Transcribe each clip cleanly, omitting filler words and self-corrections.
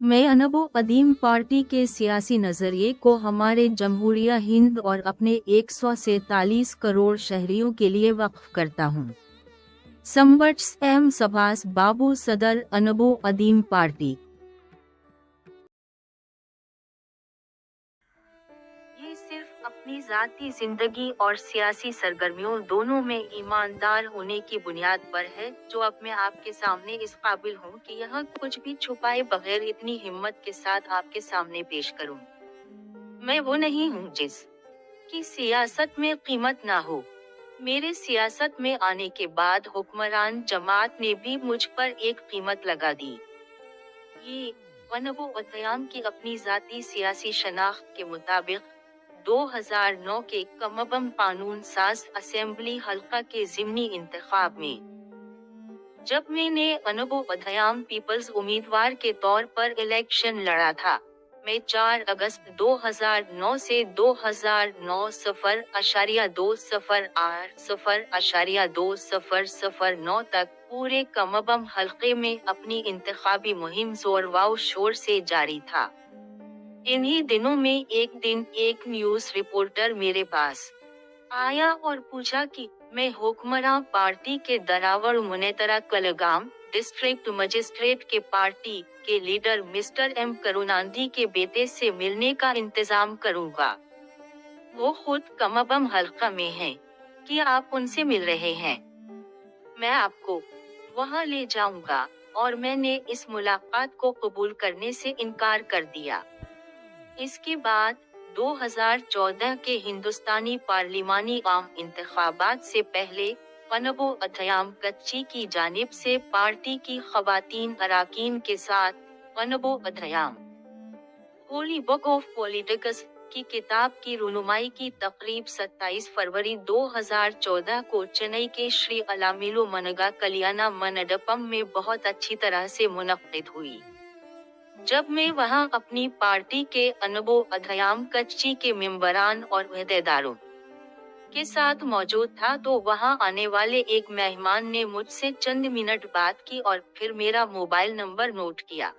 मैं अनबो अदीम पार्टी के सियासी नज़रिए को हमारे जमहूरिया हिंद और अपने 147 करोड़ शहरियों के लिए वक्फ करता हूँ। संबट्स एम सबास बाबू सदर अनबो अदीम पार्टी। ये सिर्फ अपनी ज़ाती जिंदगी और सियासी सरगर्मियों दोनों में ईमानदार होने की बुनियाद पर है, जो अब मैं आपके सामने इस काबिल हूँ कि यह कुछ भी छुपाए बगैर इतनी हिम्मत के साथ आपके सामने पेश करूँ। मैं वो नहीं हूँ जिस की सियासत में कीमत ना हो। मेरे सियासत में आने के बाद हुक्मरान जमात ने भी मुझ पर एक कीमत लगा दी। ये अनबो अदयाम की अपनी ज़ाती सियासी शनाख्त के मुताबिक 2009 के कमबम कानून साज असेंबली हल्का के ज़िमनी इंतखाब में जब मैंने अनबो अदयाम पीपल्स उम्मीदवार के तौर पर इलेक्शन लड़ा था, मैं 4 अगस्त 2009 से 2009-0.2008-0.2009 तक पूरे कमबम हल्के में अपनी इंतखाबी मुहिम जोर व शोर से जारी था। इन्हीं दिनों में एक दिन एक न्यूज़ रिपोर्टर मेरे पास आया और पूछा कि मैं हुक्मरान पार्टी के दरावर मुनेतरा कलगाम डिस्ट्रिक्ट मजिस्ट्रेट के पार्टी के लीडर मिस्टर एम करुणानिधि के बेटे से मिलने का इंतजाम करूंगा। वो खुद कमबम हल्का में हैं। कि आप उनसे मिल रहे हैं? मैं आपको वहां ले जाऊंगा। और मैंने इस मुलाकात को कबूल करने से इनकार कर दिया। इसके बाद 2014 के हिंदुस्तानी पार्लिमानी आम इंतखाबात से पहले अनबो अदयाम कच्ची की जानिब से पार्टी की खवातीन अराकीन के साथ अनबो अदयाम होली बुक ऑफ पॉलिटिक्स की किताब की रुनुमाई की तकरीब 27 फरवरी 2014 को चेन्नई के श्री अलामिलो मनगा कल्याणा मनडपम में बहुत अच्छी तरह से मुनक्किद हुई। जब मैं वहां अपनी पार्टी के अनबो अदयाम कच्ची के मेंबरान और अहदेदारों के साथ मौजूद था तो वहां आने वाले एक मेहमान ने मुझसे चंद मिनट बात की और फिर मेरा मोबाइल नंबर नोट किया।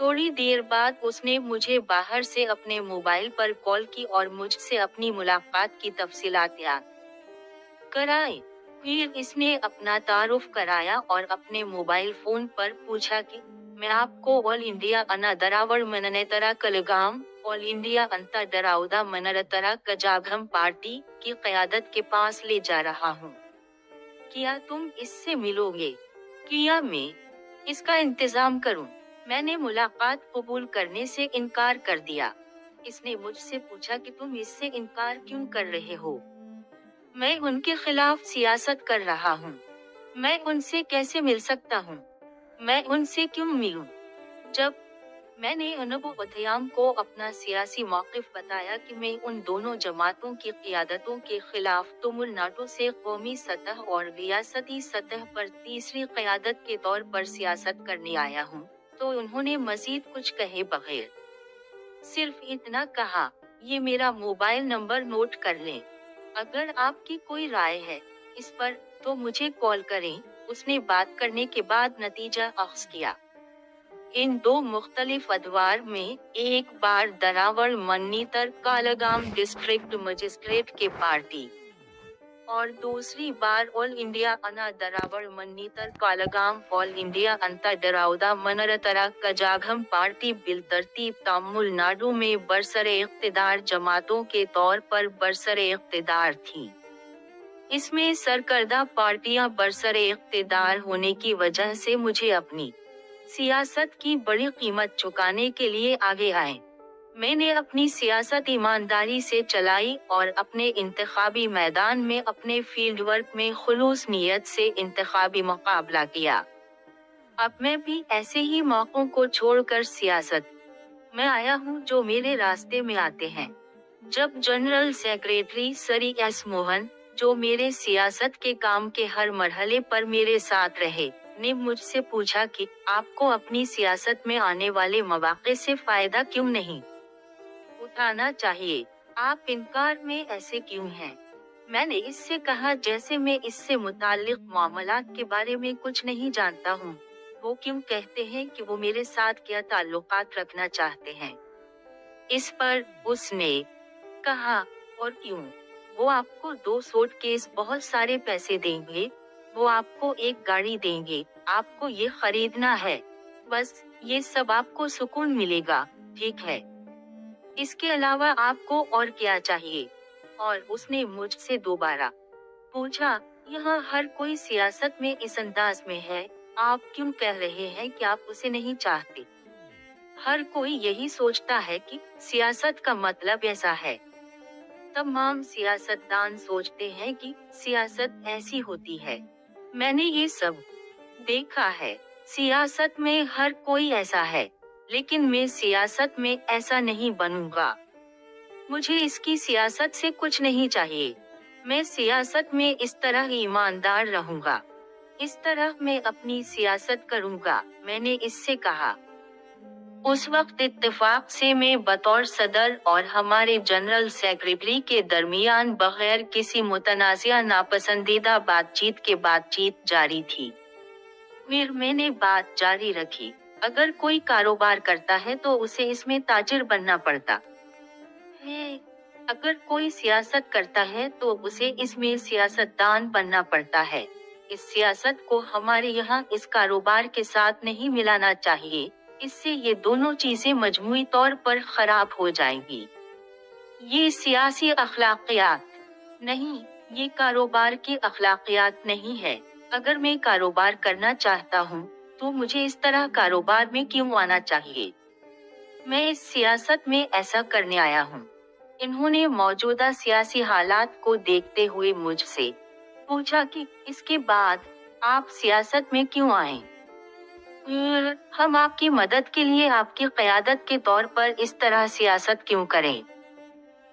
थोड़ी देर बाद उसने मुझे बाहर से अपने मोबाइल पर कॉल की और मुझसे अपनी मुलाकात की तफसीलात याद कराई। फिर इसने अपना तारुफ कराया और अपने मोबाइल फोन पर पूछा कि मैं आपको ऑल इंडिया अना दरावर मननेतरा कलगाम ऑल इंडिया अंता डराउदा मनरतरा कजाघम पार्टी की क़यादत के पास ले जा रहा हूँ। क्या तुम इससे मिलोगे? क्या मैं इसका इंतजाम करूँ? मैंने मुलाकात कबूल करने से इनकार कर दिया। इसने मुझसे पूछा कि तुम इससे इनकार क्यों कर रहे हो? मैं उनके खिलाफ सियासत कर रहा हूँ। मैं उनसे कैसे मिल सकता हूँ? मैं उनसे क्यों मिलूं? जब मैंने अनबो अदयाम को अपना सियासी मौक़िफ़ बताया कि मैं उन दोनों जमातों की क़ियादतों के खिलाफ तमिलनाडु से कौमी सतह और रियासती सतह पर तीसरी क़यादत के तौर पर सियासत करने आया हूँ, तो उन्होंने मज़ीद कुछ कहे बगैर सिर्फ इतना कहा, ये मेरा मोबाइल नंबर नोट कर लें। अगर आपकी कोई राय है इस पर तो मुझे कॉल करें। उसने बात करने के बाद नतीजा अख्ज़ किया। इन दो मुख्तलिफ अदवार में एक बार दरावर मन्नीतर कालागाम डिस्ट्रिक्ट मजिस्ट्रेट के पार्टी और दूसरी बार ऑल इंडिया अना दरावर मन्नीतर कालागाम ऑल इंडिया अंता डराउदा मनरतरा कजाघम पार्टी बिलतरतीब तमिलनाडु में बरसरे इख्तिदार जमातों के तौर पर बरसरे इख्तिदार थीं। इसमें सरकर्दा पार्टियां बरसरे इख्तिदार होने की वजह से मुझे अपनी सियासत की बड़ी कीमत चुकाने के लिए आगे आए। मैंने अपनी सियासत ईमानदारी से चलाई और अपने इंतखाबी मैदान में अपने फील्ड वर्क में खुलूस नियत से इंतखाबी मुकाबला किया। अब मैं भी ऐसे ही मौक़ों को छोड़कर सियासत में आया हूँ जो मेरे रास्ते में आते हैं। जब जनरल सेक्रेटरी सरी एस मोहन, जो मेरे सियासत के काम के हर मरहले पर मेरे साथ रहे, ने मुझसे पूछा कि आपको अपनी सियासत में आने वाले मौक़े से फ़ायदा क्यों नहीं उठाना चाहिए? आप इनकार में ऐसे क्यों हैं? मैंने इससे कहा जैसे मैं इससे मुताल्लिक़ मामलात के बारे में कुछ नहीं जानता हूँ। वो क्यों कहते हैं कि वो मेरे साथ क्या ताल्लुकात रखना चाहते हैं? इस पर उसने कहा, और क्यों? वो आपको 2 सूटकेस बहुत सारे पैसे देंगे, वो आपको एक गाड़ी देंगे, आपको ये खरीदना है, बस ये सब आपको सुकून मिलेगा, ठीक है? इसके अलावा आपको और क्या चाहिए? और उसने मुझसे दोबारा पूछा, यहाँ हर कोई सियासत में इस अंदाज में है, आप क्यों कह रहे हैं कि आप उसे नहीं चाहते? हर कोई यही सोचता है कि सियासत का मतलब ऐसा है। तमाम सियासतदान सोचते हैं कि सियासत ऐसी होती है। मैंने ये सब देखा है। सियासत में हर कोई ऐसा है, लेकिन मैं सियासत में ऐसा नहीं बनूंगा। मुझे इसकी सियासत से कुछ नहीं चाहिए। मैं सियासत में इस तरह ईमानदार रहूंगा। इस तरह मैं अपनी सियासत करूंगा, मैंने इससे कहा। उस वक्त इत्तेफाक से मैं बतौर सदर और हमारे जनरल सेक्रेटरी के दरमियान बगैर किसी मुतनाज़िया नापसंदीदा बातचीत के बातचीत जारी थी। फिर मैंने बात जारी रखी, अगर कोई कारोबार करता है तो उसे इसमें ताजिर बनना पड़ता है। अगर कोई सियासत करता है तो उसे इसमें सियासतदान बनना पड़ता है। इस सियासत को हमारे यहाँ इस कारोबार के साथ नहीं मिलाना चाहिए, इससे ये दोनों चीजें मजमूई तौर पर खराब हो जाएंगी। ये सियासी अखलाकियात नहीं, ये कारोबार की अखलाकियात नहीं है। अगर मैं कारोबार करना चाहता हूँ, तो मुझे इस तरह कारोबार में क्यों आना चाहिए? मैं इस सियासत में ऐसा करने आया हूँ। इन्होंने मौजूदा सियासी हालात को देखते हुए मुझसे पूछा कि इसके बाद आप सियासत में क्यों आए? हम आपकी मदद के लिए आपकी क़यादत के तौर पर इस तरह सियासत क्यों करें?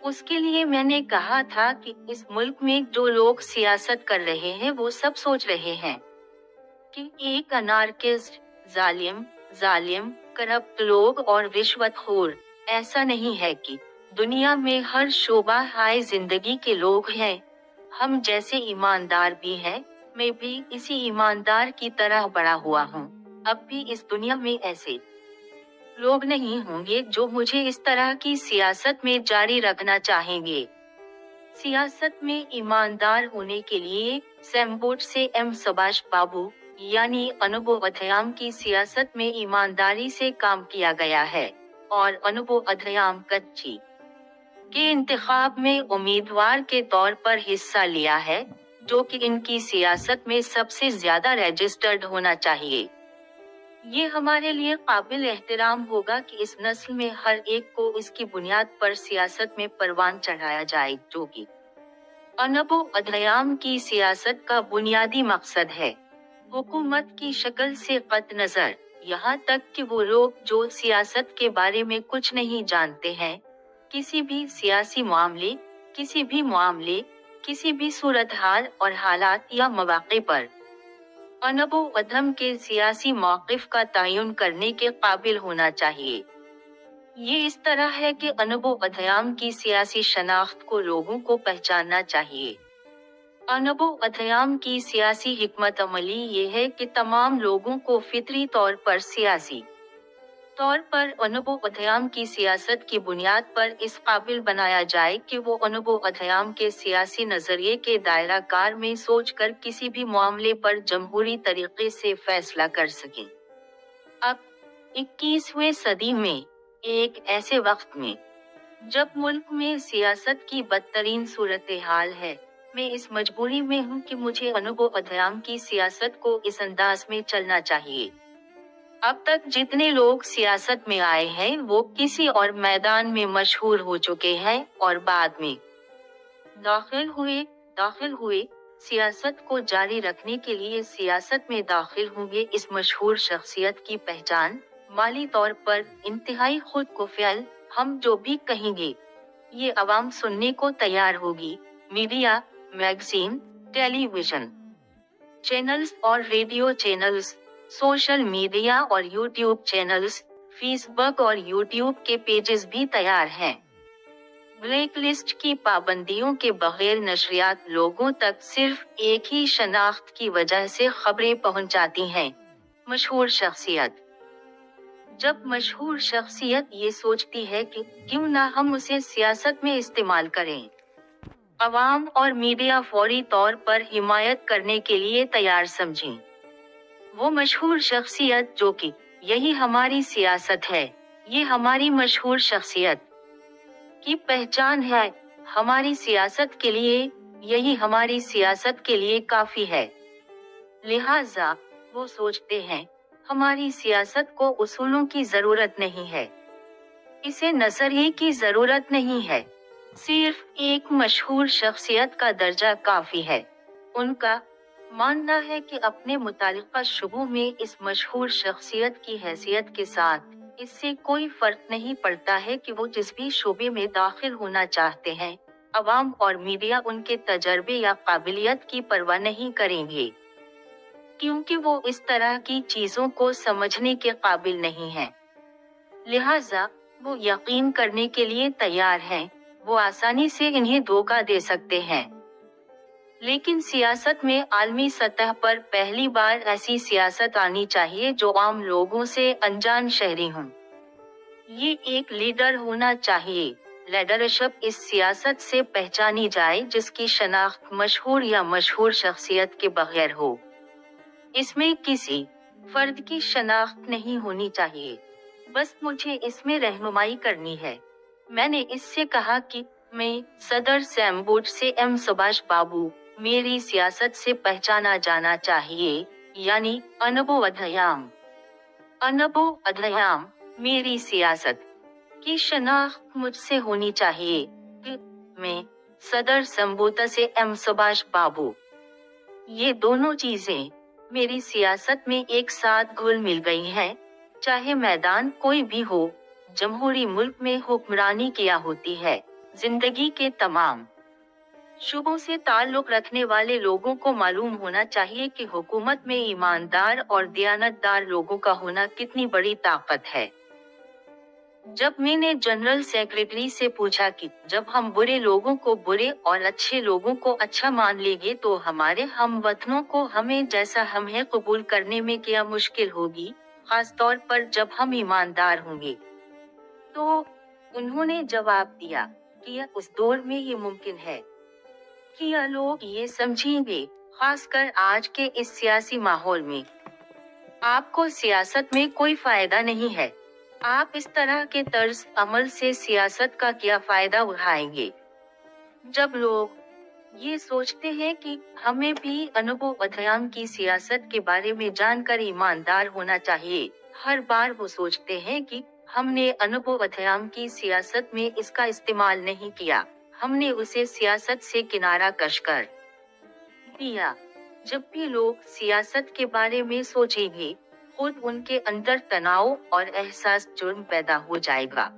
उसके लिए मैंने कहा था कि इस मुल्क में जो लोग सियासत कर रहे हैं वो सब सोच रहे हैं कि एक अनार्किस्ट, जालिम, करप्ट लोग और रिश्वतखोर, ऐसा नहीं है कि दुनिया में हर शोबा हाय जिंदगी के लोग हैं। हम जैसे ईमानदार भी हैं, मैं भी इसी ईमानदार की तरह बड़ा हुआ हूँ। अब भी इस दुनिया में ऐसे लोग नहीं होंगे जो मुझे इस तरह की सियासत में जारी रखना चाहेंगे। सियासत में ईमानदार होने के लिए सैम्बोट से एम सुभाष बाबू यानी अनुभव अध्ययाम की सियासत में ईमानदारी से काम किया गया है, और अनुभव अध्ययाम कच्ची के इंतखाब में उम्मीदवार के तौर पर हिस्सा लिया है, जो कि इनकी सियासत में सबसे ज्यादा रजिस्टर्ड होना चाहिए। ये हमारे लिए काबिल एहतराम होगा कि इस नस्ल में हर एक को इसकी बुनियाद पर सियासत में परवान चढ़ाया जाए, जो कि अनुभव अध्ययाम की सियासत का बुनियादी मकसद है। हुकूमत की शक्ल से कत नजर, यहाँ तक कि वो लोग जो सियासत के बारे में कुछ नहीं जानते हैं, किसी भी सियासी मामले, किसी भी सूरत हाल और हालात या मौके पर अनुभव अध्यम के सियासी मौक़िफ़ का तयन करने के काबिल होना चाहिए। ये इस तरह है कि अनुभव अध्ययाम की सियासी शनाख्त को लोगों को पहचानना चाहिए। अनुभव अध्ययाम की सियासी हिकमत अमली ये है कि तमाम लोगों को फितरी तौर पर सियासी तौर पर अनुभव अध्ययाम की सियासत की बुनियाद पर इस काबिल बनाया जाए कि वो अनुभव अध्ययाम के सियासी नजरिए के दायरा कार में सोचकर किसी भी मामले पर जमहूरी तरीके से फैसला कर सकें। अब 21वीं सदी में, एक ऐसे वक्त में जब मुल्क में सियासत की बदतरीन सूरत हाल है, मैं इस मजबूरी में हूँ कि मुझे अनुभव अध्ययाम की सियासत को इस अंदाज में चलना चाहिए। अब तक जितने लोग सियासत में आए हैं वो किसी और मैदान में मशहूर हो चुके हैं और बाद में दाखिल हुए, सियासत को जारी रखने के लिए सियासत में दाखिल होंगे। इस मशहूर शख्सियत की पहचान माली तौर पर इंतहाई खुद को फ़ैल, हम जो भी कहेंगे ये अवाम सुनने को तैयार होगी। मीडिया, मैगजीन, टेलीविजन चैनल्स और रेडियो चैनल्स, सोशल मीडिया और यूट्यूब चैनल्स, फेसबुक और यूट्यूब के पेजेस भी तैयार हैं। ब्लैक लिस्ट की पाबंदियों के बगैर नशरियात लोगों तक सिर्फ एक ही शनाख्त की वजह से खबरें पहुंचाती हैं। मशहूर शख्सियत। जब मशहूर शख्सियत ये सोचती है कि क्यों ना हम उसे सियासत में इस्तेमाल करें, अवाम और मीडिया फौरी तौर पर हिमायत करने के लिए तैयार समझें। वो मशहूर शख्सियत जो कि यही हमारी सियासत है, ये हमारी मशहूर शख्सियत की पहचान है, हमारी सियासत के लिए, यही हमारी सियासत के लिए काफी है। लिहाजा वो सोचते हैं, हमारी सियासत को उसूलों की जरूरत नहीं है, इसे नजरिए की जरूरत नहीं है, सिर्फ एक मशहूर शख्सियत का दर्जा काफी है। उनका मानना है कि अपने मुतालिका शुबों में इस मशहूर शख्सियत की हैसियत के साथ इससे कोई फर्क नहीं पड़ता है कि वो जिस भी शोबे में दाखिल होना चाहते हैं, अवाम और मीडिया उनके तजर्बे या काबिलियत की परवाह नहीं करेंगे, क्योंकि वो इस तरह की चीजों को समझने के काबिल नहीं है। लिहाजा वो यकीन करने के लिए तैयार हैं, वो आसानी से इन्हें धोखा दे सकते हैं। लेकिन सियासत में आलमी सतह पर पहली बार ऐसी सियासत आनी चाहिए जो आम लोगों से अनजान शहरी हों। ये एक लीडर होना चाहिए। लीडरशिप इस सियासत से पहचानी जाए जिसकी शनाख्त मशहूर या मशहूर शख्सियत के बगैर हो। इसमें किसी फर्द की शनाख्त नहीं होनी चाहिए, बस मुझे इसमें रहनुमाई करनी है। मैंने इससे कहा कि मैं सदर सैम्बोट से एम सुभाष बाबू, मेरी सियासत से पहचाना जाना चाहिए, यानी अनुभव अध्ययाम। अनुभव अध्ययाम, मेरी सियासत की शनाख्त मुझसे होनी चाहिए कि मैं सदर संबोता से एम सुभाष बाबू। ये दोनों चीजें मेरी सियासत में एक साथ घुल मिल गई हैं, चाहे मैदान कोई भी हो। जमहूरी मुल्क में हुक्मरानी किया होती है, जिंदगी के तमाम शुबों से ताल्लुक रखने वाले लोगों को मालूम होना चाहिए कि हुकूमत में ईमानदार और दियानतदार लोगों का होना कितनी बड़ी ताकत है। जब मैंने जनरल सेक्रेटरी से पूछा कि जब हम बुरे लोगों को बुरे और अच्छे लोगों को अच्छा मान लेंगे तो हमारे हमवतनों को हमें जैसा हम है कबूल करने में क्या मुश्किल होगी, खास तौर पर जब हम ईमानदार होंगे, तो उन्होंने जवाब दिया कि उस दौर में ये मुमकिन है कि लोग ये समझेंगे, खासकर आज के इस सियासी माहौल में आपको सियासत में कोई फायदा नहीं है। आप इस तरह के तर्ज अमल से सियासत का क्या फायदा उठाएंगे? जब लोग ये सोचते हैं कि हमें भी अनुभव अध्ययन की सियासत के बारे में जानकर ईमानदार होना चाहिए, हर बार वो सोचते हैं कि हमने अनुभव अध्ययन की सियासत में इसका इस्तेमाल नहीं किया, हमने उसे सियासत से किनारा कश कर दिया। जब भी लोग सियासत के बारे में सोचेंगे, खुद उनके अंदर तनाव और एहसास जुर्म पैदा हो जाएगा।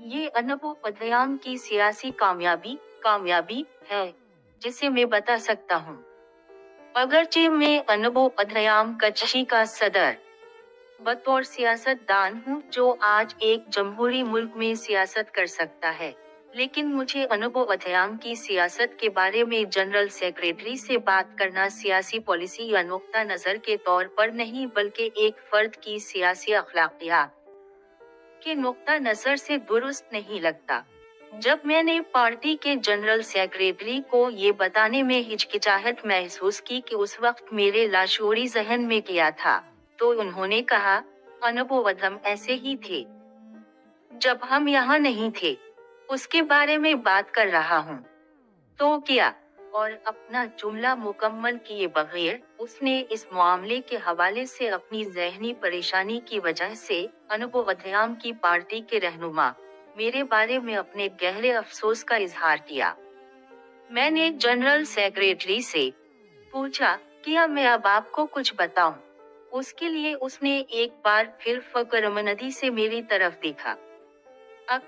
ये अनुभव अध्ययन की सियासी कामयाबी है, जिसे मैं बता सकता हूँ। अगरचे मैं अनुभव अध्ययन कच्छी का सदर बतौर सियासतदान हूँ जो आज एक जमहूरी मुल्क में सियासत कर सकता है, लेकिन मुझे अनुभव अध्ययन की सियासत के बारे में जनरल सेक्रेटरी से बात करना सियासी पॉलिसी या नुक्ता नजर के तौर पर नहीं बल्कि एक फर्द की सियासी अखलाकियात के नुक्ता नजर से दुरुस्त नहीं लगता। जब मैंने पार्टी के जनरल सेक्रेटरी को ये बताने में हिचकिचाहट महसूस की कि उस वक्त मेरे लाशूरी जहन में क्या था, तो उन्होंने कहा, अनुभव अध्ययन ऐसे ही थे जब हम यहाँ नहीं थे, उसके बारे में बात कर रहा हूँ। तो क्या? और अपना जुमला मुकम्मल किए बगैर उसने इस मामले के हवाले से अपनी ज़हनी परेशानी की वजह से अनुभव अध्ययन की पार्टी के रहनुमा मेरे बारे में अपने गहरे अफसोस का इजहार किया। मैंने जनरल सेक्रेटरी से पूछा, क्या मैं अब आपको कुछ बताऊं? उसके लिए उसने एक बार फिर फकरमंदी से मेरी तरफ देखा। अब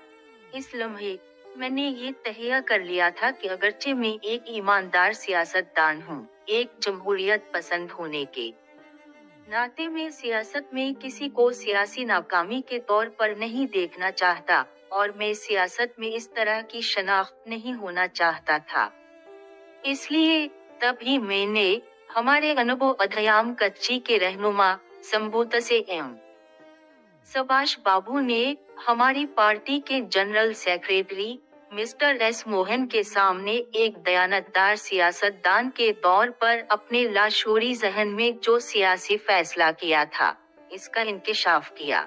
इस लम्हे मैंने ये तहैया कर लिया था कि अगरचे मैं एक ईमानदार सियासतदान हूँ, एक जमहूरियत पसंद होने के नाते मैं सियासत में किसी को सियासी नाकामी के तौर पर नहीं देखना चाहता, और मैं सियासत में इस तरह की शनाख्त नहीं होना चाहता था। इसलिए तभी मैंने हमारे अनुभव अध्ययन कच्ची के रहनुमा संबोधन से एम सुभाष बाबू ने हमारी पार्टी के general secretary mister S Mohan के सामने एक दयानतदार सियासतदान के तौर पर अपने लाशूरी जहन में जो सियासी फैसला किया था, इसका इंकशाफ किया।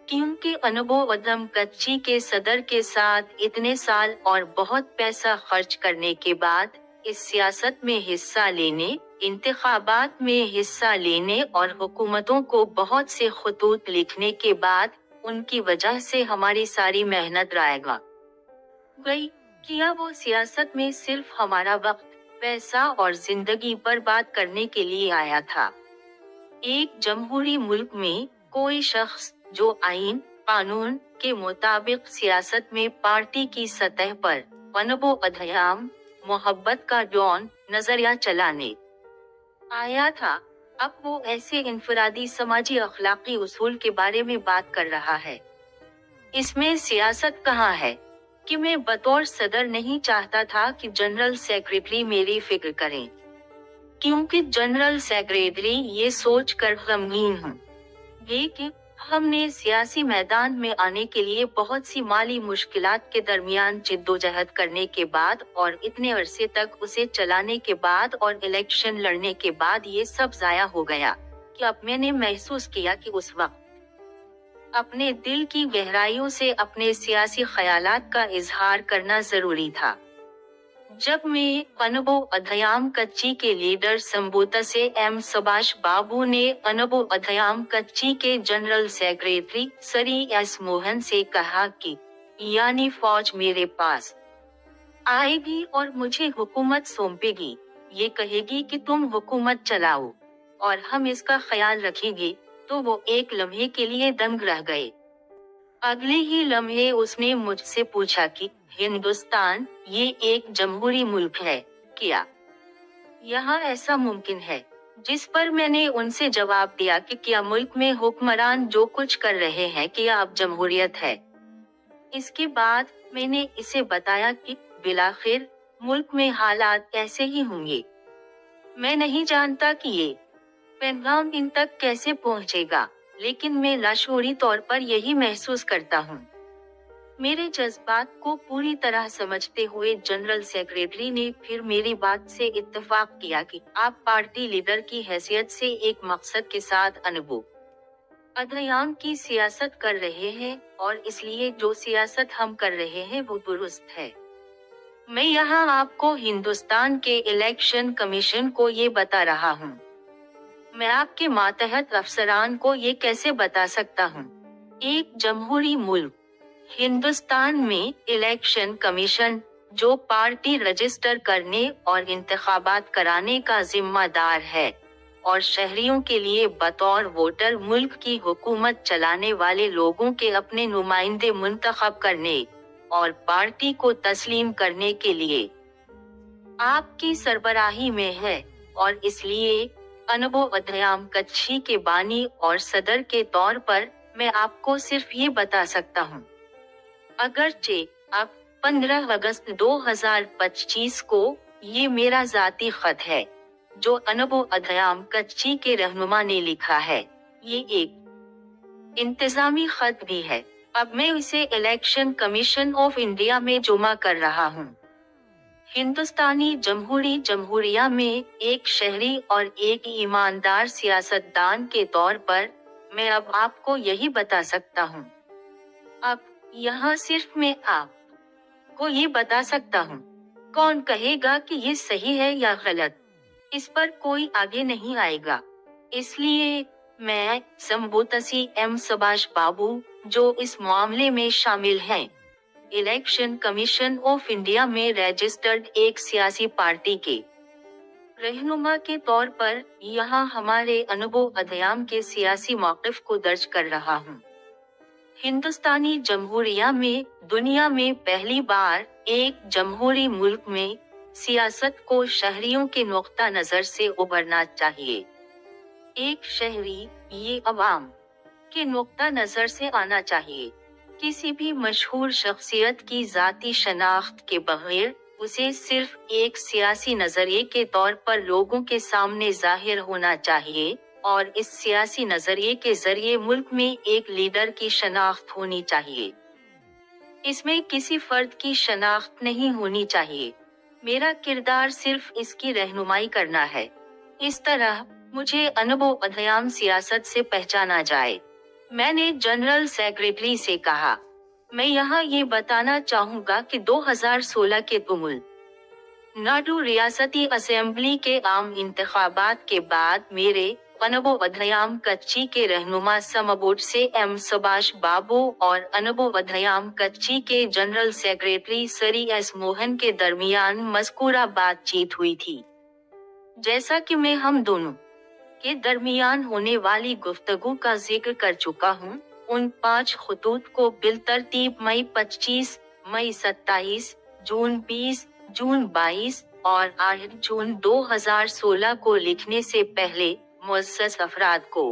क्योंकि अनुभव अदम कच्ची के सदर के साथ इतने साल और बहुत पैसा खर्च करने के बाद इस सियासत में हिस्सा लेने, इंतखाबात में हिस्सा लेने और हुकूमतों को बहुत से खतूत लिखने के बाद उनकी वजह से हमारी सारी मेहनत रायगा गई। क्या वो सियासत में सिर्फ हमारा वक्त, पैसा और जिंदगी बर्बाद करने के लिए आया था? एक जमहूरी मुल्क में कोई शख्स जो आईन कानून के मुताबिक सियासत में पार्टी की सतह पर अनुभव अध्याम मोहब्बत का डॉन नजरिया चलाने आया था, अब वो ऐसे इनफरादी समाजी अखलाकी उसूल के बारे में बात कर रहा है। इसमें सियासत कहाँ है कि मैं बतौर सदर नहीं चाहता था कि जनरल सेक्रेटरी मेरी फिक्र करें, क्योंकि जनरल सेक्रेटरी ये सोच कर गमगीन हूँ कि हमने सियासी मैदान में आने के लिए बहुत सी माली मुश्किलात के दरमियान जिद्दोजहद करने के बाद और इतने अरसे तक उसे चलाने के बाद और इलेक्शन लड़ने के बाद ये सब जाया हो गया कि अब मैंने महसूस किया कि उस वक्त अपने दिल की गहराइयों से अपने सियासी ख्यालात का इजहार करना जरूरी था। जब मैं अनुभव अध्याम कच्ची के लीडर संबोधन से एम सुभाष बाबू ने अनुभव अध्याम कच्ची के जनरल सेक्रेटरी सरी एस मोहन से कहा कि यानी फौज मेरे पास आएगी और मुझे हुकूमत सौंपेगी, ये कहेगी कि तुम हुकूमत चलाओ और हम इसका ख्याल रखेंगे, तो वो एक लम्हे के लिए दंग रह गए। अगले ही लम्हे उसने मुझसे पूछा कि हिंदुस्तान ये एक जमहूरी मुल्क है, क्या यहाँ ऐसा मुमकिन है? जिस पर मैंने उनसे जवाब दिया कि क्या मुल्क में हुक्मरान जो कुछ कर रहे हैं क्या अब जमहूरियत है? इसके बाद मैंने इसे बताया कि बिलाखिर मुल्क में हालात ऐसे ही होंगे। मैं नहीं जानता कि ये पैगाम इन तक कैसे पहुंचेगा, लेकिन मैं लाशूरी तौर पर यही महसूस करता हूँ। मेरे जज्बात को पूरी तरह समझते हुए जनरल सेक्रेटरी ने फिर मेरी बात से इत्तेफाक किया कि आप पार्टी लीडर की हैसियत से एक मकसद के साथ अनुभव अध्याम की सियासत कर रहे हैं और इसलिए जो सियासत हम कर रहे हैं वो दुरुस्त है। मैं यहाँ आपको हिंदुस्तान के इलेक्शन कमीशन को ये बता रहा हूँ। मैं आपके मातहत अफसरान को ये कैसे बता सकता हूँ? एक जमहूरी मुल्क हिंदुस्तान में इलेक्शन कमीशन जो पार्टी रजिस्टर करने और इंतखाबात कराने का जिम्मेदार है और शहरियों के लिए बतौर वोटर मुल्क की हुकूमत चलाने वाले लोगों के अपने नुमाइंदे मुंतखब करने और पार्टी को तस्लीम करने के लिए आपकी सरबराही में है, और इसलिए अनुभव अध्याम कच्ची के बानी और सदर के तौर पर मैं आपको सिर्फ ये बता सकता हूँ, अगरचे अब 15 अगस्त 2025 को ये मेरा जाती खत है जो अनुभव अध्याम कच्ची के रहनुमा ने लिखा है। ये एक इंतजामी खत भी है। अब मैं इसे इलेक्शन कमीशन ऑफ इंडिया में जमा कर रहा हूँ। हिंदुस्तानी जमहूरिया में एक शहरी और एक ईमानदार सियासतदान के तौर पर मैं अब आपको यही बता सकता हूँ। अब यहाँ सिर्फ मैं आपको ये बता सकता हूँ, कौन कहेगा कि ये सही है या गलत, इस पर कोई आगे नहीं आएगा। इसलिए मैं संबोधन एम सुभाष बाबू जो इस मामले में शामिल हैं, इलेक्शन कमीशन ऑफ इंडिया में रजिस्टर्ड एक सियासी पार्टी के रहनुमा के तौर पर यहाँ हमारे अनुभव अध्याम के सियासी मौक़िफ़ को दर्ज कर रहा हूँ। हिंदुस्तानी जमहूरिया में दुनिया में पहली बार एक जमहूरी मुल्क में सियासत को शहरियों के नुक्ता नजर से उभरना चाहिए। एक शहरी ये अवाम के नुक्ता नजर से आना चाहिए। किसी भी मशहूर शख्सियत की जाती शनाख्त के बगैर उसे सिर्फ एक सियासी नजरिए के तौर पर लोगों के सामने जाहिर होना चाहिए और इस सियासी नजरिए के जरिए मुल्क में एक लीडर की शनाख्त होनी चाहिए। इसमें किसी फर्द की शनाख्त नहीं होनी चाहिए। मेरा किरदार सिर्फ इसकी रहनुमाई करना है। इस तरह मुझे अनबो अधयाम सियासत से पहचाना जाए। मैंने जनरल सेक्रेटरी से कहा, मैं यहाँ ये बताना चाहूँगा कि 2016 के तुमुल नाडु रियासती असेंबली के आम इंतखाबात के बाद मेरे अनबो अधयाम कच्ची के रहनुमा समबोट से एम सुभाष बाबू और अनबो अधयाम कच्ची के जनरल सेक्रेटरी सरी एस मोहन के दरमियान मज़कूरा बातचीत हुई थी। जैसा कि मैं हम दोनों के दरमियान होने वाली गुफ्तगू का जिक्र कर चुका हूँ, उन 5 खतूत को बिलतरतीब मई 25, मई 27, जून 20, जून 22 और 8 जून 2016 को लिखने से पहले मुअस्सस अफराद को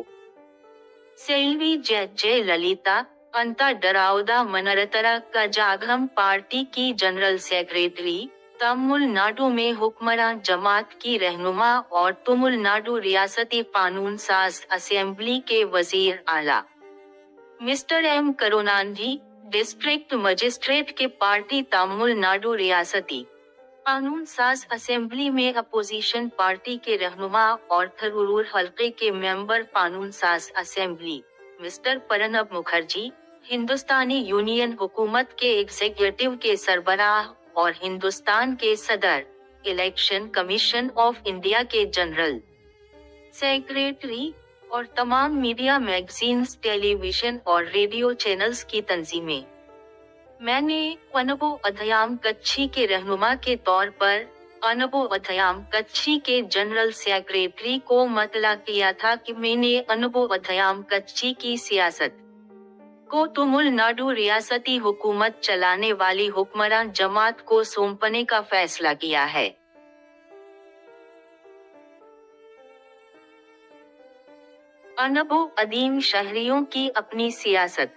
सेल्वी जय ललिता अंता डराउदा मनरतरा का जागम पार्टी की जनरल सेक्रेटरी, तमिलनाडु में हुक्मरान जमात की रहनुमा और तमिलनाडु रियासती कानून साज असेंबली के वजीर आला mister M Karunanidhi, district magistrate के पार्टी तमिलनाडु रियासती कानून साज असेंबली में अपोजिशन पार्टी के रहनुमा और थरूर हल्के के मेंबर कानून साज असेंबली मिस्टर प्रणब मुखर्जी, हिंदुस्तानी यूनियन हुकूमत के एग्जीक्यूटिव के सरबराह और हिंदुस्तान के सदर, इलेक्शन कमीशन ऑफ इंडिया के जनरल सेक्रेटरी और तमाम मीडिया मैगजीन्स, टेलीविजन और रेडियो चैनल्स की तंजीमें। मैंने अनबो अधयाम कच्ची के रहनुमा के तौर पर अनबो अधयाम कच्ची के जनरल सेक्रेटरी को मतला किया था कि मैंने अनबो अधयाम कच्ची की सियासत को तमिलनाडु रियासती हुकूमत चलाने वाली हुक्मरान जमात को सौंपने का फैसला किया है। अनबो अदीम शहरियों की अपनी सियासत।